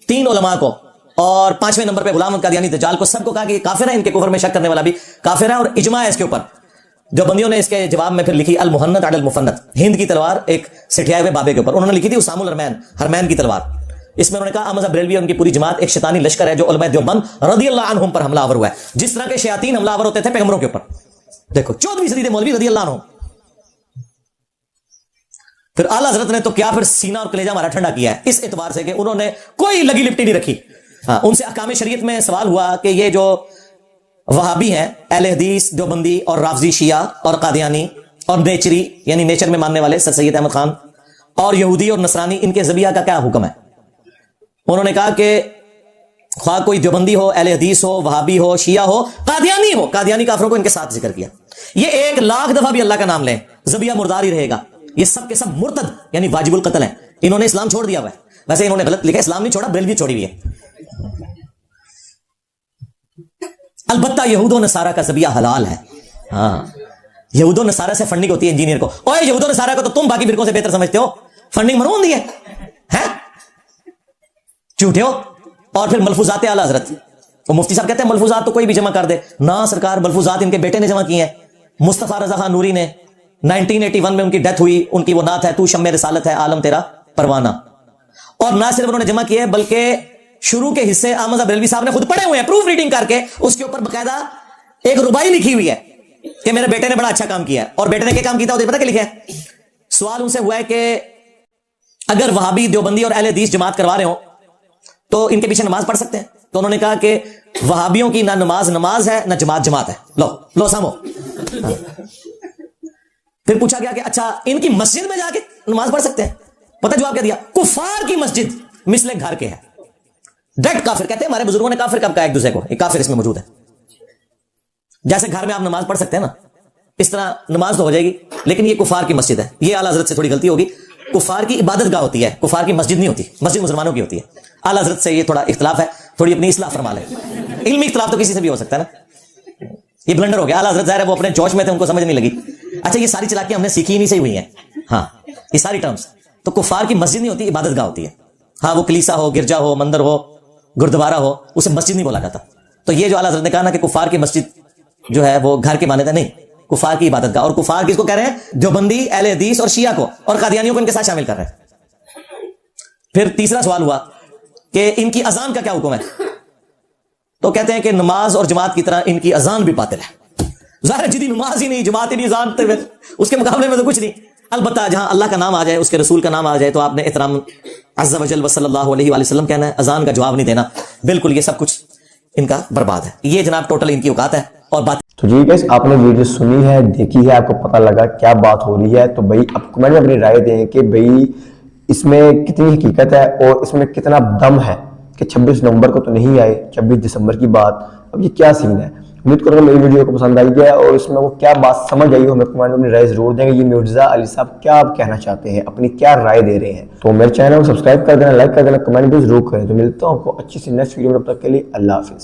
Speaker 2: 3 علماء کو, اور 5ویں نمبر پہ غلام قادیانی دجال کو, سب کو کہا کہ یہ کافر ہے, ان کے کفر میں شک کرنے والا بھی کافر ہے, اور اجماع ہے اس کے اوپر. جو بندیوں نے اس کے جواب میں پھر لکھی المحنت علی المفنت, ہند کی تلوار ایک سٹھیائے ہوئے بابے کے اوپر, انہوں نے لکھی تھی حسام الحرمین, حرمین کی تلوار. اس میں انہوں نے کہا احمد بریلوی اور ان کی پوری جماعت ایک شیطانی لشکر ہے جو علماء دیوبند رضی اللہ عنہم پر حملہ آور ہوا ہے, جس طرح کے شیاطین حملہ آور ہوتے تھے پیغمبروں کے اوپر. دیکھو 14ویں صدی کے مولوی رضی اللہ عنہ. پھر اعلیٰ حضرت نے تو کیا پھر سینہ اور کلیجہ ہمارا ٹھنڈا کیا ہے اس اعتبار سے کہ انہوں نے کوئی لگی لپٹی نہیں رکھی. ہاں ان سے احکام شریعت میں سوال ہوا کہ یہ جو وہابی ہیں اہل حدیث دیوبندی اور رافضی شیعہ اور قادیانی اور نیچری یعنی نیچر میں ماننے والے سر سید احمد خان اور یہودی اور نصرانی ان کے ذبیحہ کا کیا حکم ہے؟ انہوں نے کہا کہ خواہ کوئی دیوبندی ہو اہل حدیث ہو وہابی ہو شیعہ ہو قادیانی ہو، قادیانی کافروں کو ان کے ساتھ ذکر کیا، یہ 1,00,000 دفعہ بھی اللہ کا نام لیں ذبیحہ مردار ہی رہے گا. یہ سب کے سب مرتد یعنی واجب القتل ہیں. انہوں نے اسلام چھوڑ دیا ہوا ہے. ویسے انہوں نے غلط لکھا، اسلام نہیں چھوڑا، بریلوی چھوڑی ہوئی ہے. البتہ یہود و نصارہ کا ذبیحہ حلال ہے. ہاں یہود و نصارہ سے فنڈنگ ہوتی ہے انجینئر کو. اوے یہود و نصارہ کو تو تم باقی فرقوں سے بہتر سمجھتے ہو، فنڈنگ مرون دی ہے، جھوٹے ہو. اور پھر ملفوظات اعلیٰ حضرت، وہ مفتی صاحب کہتے ہیں ملفوظات تو کوئی بھی جمع کر دے. نہ سرکار، ملفوظات ان کے بیٹے نے جمع کی ہیں. مصطفیٰ رضا خان نوری نے 1981 میں ان کی ڈیتھ ہوئی، ان کی وہ نعت ہے تو شمع رسالت ہے عالم تیرا پروانہ. اور نہ صرف انہوں نے جمع کی ہے بلکہ شروع کے حصے احمد بریلوی صاحب نے خود پڑھے ہوئے ہیں، پروف ریڈنگ کر کے اس کے اوپر باقاعدہ ایک ربائی لکھی ہوئی ہے کہ میرے بیٹے نے بڑا اچھا کام کیا ہے. اور بیٹے نے کیا کام کیا تھا پتہ کیا لکھا ہے؟ سوال ان سے ہوا ہے کہ اگر وہابی دیوبندی اور اہل حدیث جماعت کروا رہے ہوں تو ان کے پیچھے نماز پڑھ سکتے ہیں؟ تو انہوں نے کہا کہ وہابیوں کی نہ نماز ہے نہ جماعت ہے. لو سامو. پھر پوچھا گیا کہ اچھا ان کی مسجد میں جا کے نماز پڑھ سکتے ہیں؟ پتہ جواب کیا دیا؟ کفار کی مسجد مثل گھر کے ہے. ڈٹ کافر کہتے ہیں ہمارے بزرگوں نے کافر کب کہا ایک دوسرے کو؟ ایک کافر اس میں موجود ہے. جیسے گھر میں آپ نماز پڑھ سکتے ہیں نا، اس طرح نماز تو ہو جائے گی، لیکن یہ کفار کی مسجد ہے. یہ اعلیٰ حضرت سے تھوڑی غلطی ہوگی. کفار کی عبادت گاہ ہوتی ہے، کفار کی مسجد نہیں ہوتی، مسجد مسلمانوں کی ہوتی ہے. اعلیٰ حضرت سے یہ تھوڑا اختلاف ہے، تھوڑی اپنی اصلاح فرما لیں. علمی اختلاف تو کسی سے بھی ہو سکتا ہے نا، یہ بلنڈر ہو گیا. اعلیٰ حضرت ظاہر ہے وہ اپنے جوش میں تھے، ان کو سمجھ نہیں لگی. اچھا یہ ساری چلاکیاں ہم نے سیکھی ہی نہیں صحیح ہوئی ہیں. ہاں یہ ساری ٹرمز تو کفار کی مسجد نہیں ہوتی، عبادت گاہ ہوتی ہے. ہاں وہ کلیسا ہو، گرجا ہو، مندر ہو، گردوارہ ہو، اسے مسجد نہیں بولا جاتا. تو یہ جو اعلیٰ حضرت نے کہا نا کہ کفار کی مسجد جو ہے وہ گھر کے مانے تھے، نہیں، کفار کی عبادت گاہ. اور کفار کس کو کہہ رہے ہیں؟ دیوبندی، اہل حدیث اور شیعہ کو، اور قادیانیوں کو ان کے ساتھ شامل کر رہے ہیں. پھر تیسرا سوال ہوا کہ ان کی اذان کا کیا حکم ہے؟ تو کہتے ہیں کہ نماز اور جماعت کی طرح ان کی اذان بھی باطل ہے. ظاہر جدی نماز ہی نہیں، جماعت ہی نہیں، اذان اس کے مقابلے میں تو کچھ نہیں. البتہ جہاں اللہ کا نام آ جائے، اس کے رسول کا نام آ جائے تو آپ نے احترام عز و جل صلی اللہ علیہ وآلہ وسلم کہنا ہے، اذان کا جواب نہیں دینا. بالکل یہ سب کچھ ان کا برباد ہے. یہ جناب ٹوٹل ان کی اوقات ہے. اور بات
Speaker 1: تو جی گائز آپ نے ویڈیو سنی ہے، دیکھی ہے، آپ کو پتہ لگا کیا بات ہو رہی ہے. تو بھائی آپ کمنٹ میں اپنی رائے دیں کہ بھائی اس میں کتنی حقیقت ہے اور اس میں کتنا دم ہے کہ 26 نومبر کو تو نہیں آئے، 26 دسمبر کی بات. اب یہ کیا سین ہے؟ امید کروں گا میری ویڈیو کو پسند آئی ہے اور اس میں وہ کیا بات سمجھ آئی ہو. ہمیں کمنٹ میں اپنی رائے ضرور دیں گے. یہ مرزا علی صاحب کیا آپ کہنا چاہتے ہیں، اپنی کیا رائے دے رہے ہیں. تو میرے چینل کو سبسکرائب کر دینا، لائک کر دینا، کمنٹ بھی ضرور کریں. تو ملتا ہوں آپ کو اچھی سی نیکسٹ ویڈیو میں. تب تک کے لیے اللہ حافظ.